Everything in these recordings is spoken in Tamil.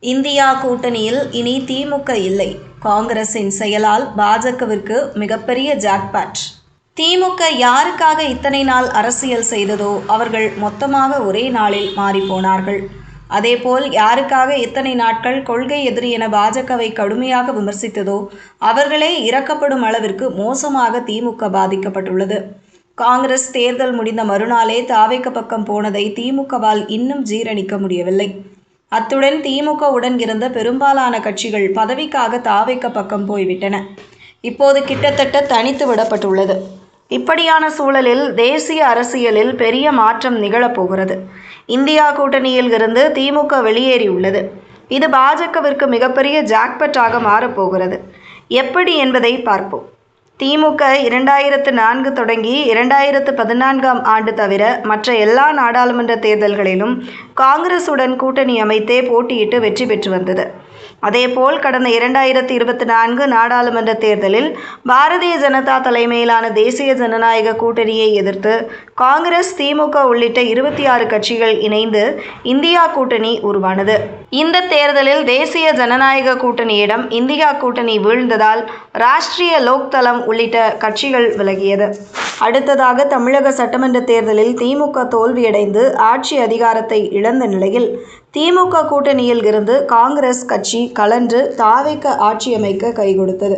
இந்தியா கூட்டணியில் இனி திமுக இல்லை. காங்கிரசின் செயலால் பாஜகவிற்கு மிகப்பெரிய ஜாக்பாட். திமுக யாருக்காக இத்தனை நாள் அரசியல் செய்ததோ அவர்கள் மொத்தமாக ஒரே நாளில் மாறிப்போனார்கள். அதேபோல் யாருக்காக இத்தனை நாட்கள் கொள்கை எதிரி என பாஜகவை கடுமையாக விமர்சித்ததோ அவர்களே இறக்கப்படும் அளவிற்கு மோசமாக திமுக பாதிக்கப்பட்டுள்ளது. காங்கிரஸ் தேர்தல் முடிந்த மறுநாளே தாவேக பக்கம் போனதை திமுகவால் இன்னும் ஜீரணிக்க முடியவில்லை. அத்துடன் திமுகவுடன் இருந்த பெரும்பாலான கட்சிகள் பதவிக்காக தாவேக பக்கம் போய்விட்டன. இப்போது கிட்டத்தட்ட தனித்து விடப்பட்டுள்ளது. இப்படியான சூழலில் தேசிய அரசியலில் பெரிய மாற்றம் நிகழப்போகிறது. இந்தியா கூட்டணியில் இருந்து திமுக வெளியேறியுள்ளது. இது பாஜகவிற்கு மிகப்பெரிய ஜாக்பட்டாக மாறப்போகிறது. எப்படி என்பதை பார்ப்போம். திமுக 2004 தொடங்கி 2014ஆம் ஆண்டு தவிர மற்ற எல்லா நாடாளுமன்ற தேர்தல்களிலும் காங்கிரசுடன் கூட்டணி அமைத்தே போட்டியிட்டு வெற்றி பெற்று வந்தது. அதேபோல் கடந்த 2024 நாடாளுமன்ற தேர்தலில் பாரதிய ஜனதா தலைமையிலான தேசிய ஜனநாயக கூட்டணியை எதிர்த்து காங்கிரஸ், திமுக உள்ளிட்ட 26 கட்சிகள் இணைந்து இந்தியா கூட்டணி உருவானது. இந்த தேர்தலில் தேசிய ஜனநாயக கூட்டணியிடம் இந்தியா கூட்டணி வீழ்ந்ததால் ராஷ்டிரிய லோக்தளம் உள்ளிட்ட கட்சிகள் விலகியது. அடுத்ததாக தமிழக சட்டமன்ற தேர்தலில் திமுக தோல்வியடைந்து ஆட்சி அதிகாரத்தை இழந்த நிலையில் திமுக கூட்டணியில் இருந்து காங்கிரஸ் கட்சி கலன்று தாவேக ஆட்சியமைக்க கைகொடுத்தது.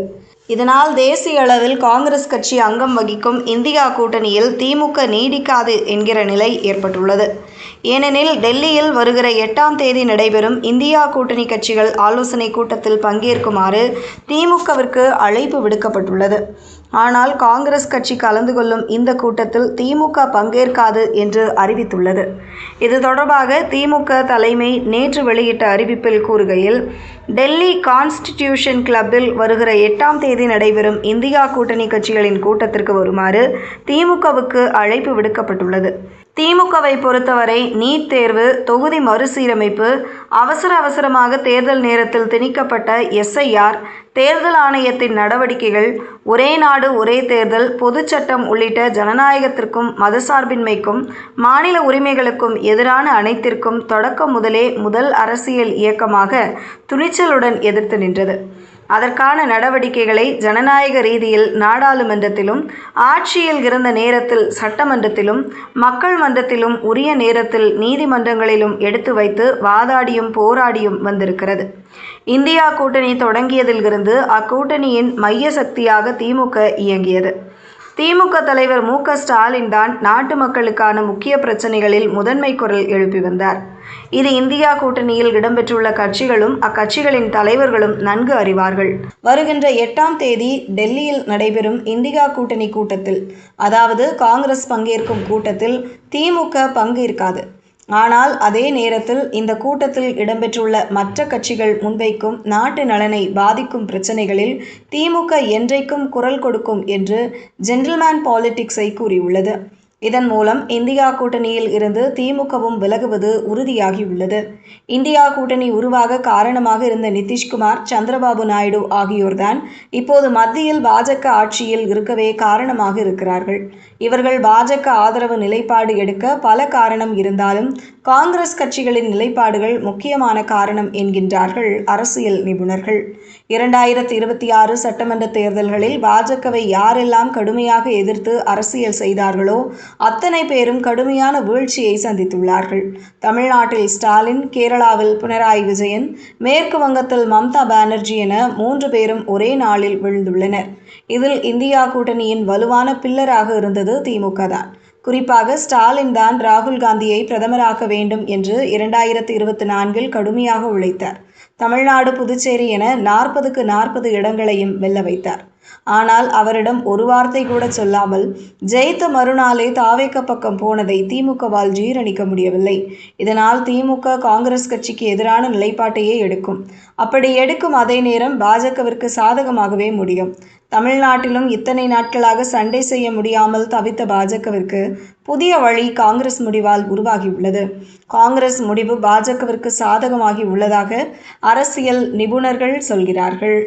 இதனால் தேசிய அளவில் காங்கிரஸ் கட்சி அங்கம் வகிக்கும் இந்தியா கூட்டணியில் திமுக நீடிக்காது என்கிற நிலை ஏற்பட்டுள்ளது. ஏனெனில் டெல்லியில் வருகிற 8ஆம் தேதி நடைபெறும் இந்தியா கூட்டணி கட்சிகள் ஆலோசனை கூட்டத்தில் பங்கேற்குமாறு திமுகவிற்கு அழைப்பு விடுக்கப்பட்டுள்ளது. ஆனால் காங்கிரஸ் கட்சி கலந்து கொள்ளும் இந்த கூட்டத்தில் திமுக பங்கேற்காது என்று அறிவித்துள்ளது. இது தொடர்பாக திமுக தலைமை நேற்று வெளியிட்ட அறிவிப்பில் கூறுகையில், டெல்லி கான்ஸ்டிடியூஷன் கிளப்பில் வருகிற 8ஆம் தேதி நடைபெறும் இந்தியா கூட்டணி கட்சிகளின் கூட்டத்திற்கு வருமாறு திமுகவுக்கு அழைப்பு விடுக்கப்பட்டுள்ளது. திமுகவை பொறுத்தவரை நீட் தேர்வு, தொகுதி மறுசீரமைப்பு, அவசரமாக தேர்தல் நேரத்தில் திணிக்கப்பட்ட SIR, தேர்தல் ஆணையத்தின் நடவடிக்கைகள், ஒரே நாடு ஒரே தேர்தல், பொதுச்சட்டம் உள்ளிட்ட ஜனநாயகத்திற்கும் மதசார்பின்மைக்கும் மாநில உரிமைகளுக்கும் எதிரான அனைத்திற்கும் தொடக்கம் முதலே முதல் அரசியல் இயக்கமாக துணிச்சலுடன் எதிர்த்து நின்றது. அதற்கான நடவடிக்கைகளை ஜனநாயக ரீதியில் நாடாளுமன்றத்திலும், ஆட்சியில் இருந்த நேரத்தில் சட்டமன்றத்திலும், மக்கள் மன்றத்திலும், உரிய நேரத்தில் நீதிமன்றங்களிலும் எடுத்து வைத்து வாதாடியும் போராடியும் வந்திருக்கிறது. இந்தியா கூட்டணி தொடங்கியதில் இருந்து அக்கூட்டணியின் மைய சக்தியாக திமுக இயங்கியது. திமுக தலைவர் மு.க. ஸ்டாலின் தான் நாட்டு மக்களுக்கான முக்கிய பிரச்சனைகளில் முதன்மை குரல் எழுப்பி வந்தார். இது இந்தியா கூட்டணியில் இடம்பெற்றுள்ள கட்சிகளும் அக்கட்சிகளின் தலைவர்களும் நன்கு அறிவார்கள். வருகின்ற 8ஆம் தேதி டெல்லியில் நடைபெறும் இந்தியா கூட்டணி கூட்டத்தில், அதாவது காங்கிரஸ் பங்கேற்கும் கூட்டத்தில் திமுக பங்கேற்காது. ஆனால் அதே நேரத்தில் இந்த கூட்டத்தில் இடம்பெற்றுள்ள மற்ற கட்சிகள் முன்வைக்கும் நாட்டு நலனை பாதிக்கும் பிரச்சனைகளில் திமுக என்றைக்கும் குரல் கொடுக்கும் என்று ஜென்டில்மேன் பாலிடிக்ஸை கூறியுள்ளது. இதன் மூலம் இந்தியா கூட்டணியில் இருந்து திமுகவும் விலகுவது உறுதியாகியுள்ளது. இந்தியா கூட்டணி உருவாக காரணமாக இருந்த நிதிஷ்குமார், சந்திரபாபு நாயுடு ஆகியோர்தான் இப்போது மத்தியில் பாஜக ஆட்சியில் இருக்கவே காரணமாக இருக்கிறார்கள். இவர்கள் பாஜக ஆதரவு நிலைப்பாடு எடுக்க பல காரணம் இருந்தாலும் காங்கிரஸ் கட்சிகளின் நிலைப்பாடுகள் முக்கியமான காரணம் என்கின்றார்கள் அரசியல் நிபுணர்கள். 2026 சட்டமன்ற தேர்தல்களில் பாஜகவை யாரெல்லாம் கடுமையாக எதிர்த்து அரசியல் செய்தார்களோ அத்தனை பேரும் கடுமையான வீழ்ச்சியை சந்தித்துள்ளார்கள். தமிழ்நாட்டில் ஸ்டாலின், கேரளாவில் பினராயி விஜயன், மேற்கு வங்கத்தில் மம்தா பானர்ஜி என 3 பேரும் ஒரே நாளில் விழுந்துள்ளனர். இதில் இந்தியா கூட்டணியின் வலுவான பில்லராக இருந்தது திமுக தான். குறிப்பாக ஸ்டாலின் தான் ராகுல் காந்தியை பிரதமராக்க வேண்டும் என்று 2024இல் கடுமையாக உழைத்தார். தமிழ்நாடு, புதுச்சேரி என 40க்கு 40 இடங்களையும் வெல்ல வைத்தார். ஆனால் அவரிடம் ஒரு வார்த்தை கூட சொல்லாமல் ஜெயித்த மறுநாளே தாவேக பக்கம் போனதை திமுகவால் ஜீரணிக்க முடியவில்லை. இதனால் திமுக காங்கிரஸ் கட்சிக்கு எதிரான நிலைப்பாட்டையே எடுக்கும். அப்படி எடுக்கும் அதே நேரம் பாஜகவிற்கு சாதகமாகவே முடியும். தமிழ்நாட்டிலும் இத்தனை நாட்களாக சண்டை செய்ய முடியாமல் தவித்த பாஜகவிற்கு புதிய வழி காங்கிரஸ் முடிவால் உருவாகியுள்ளது. காங்கிரஸ் முடிவு பாஜகவிற்கு சாதகமாகி உள்ளதாக அரசியல் நிபுணர்கள் சொல்கிறார்கள்.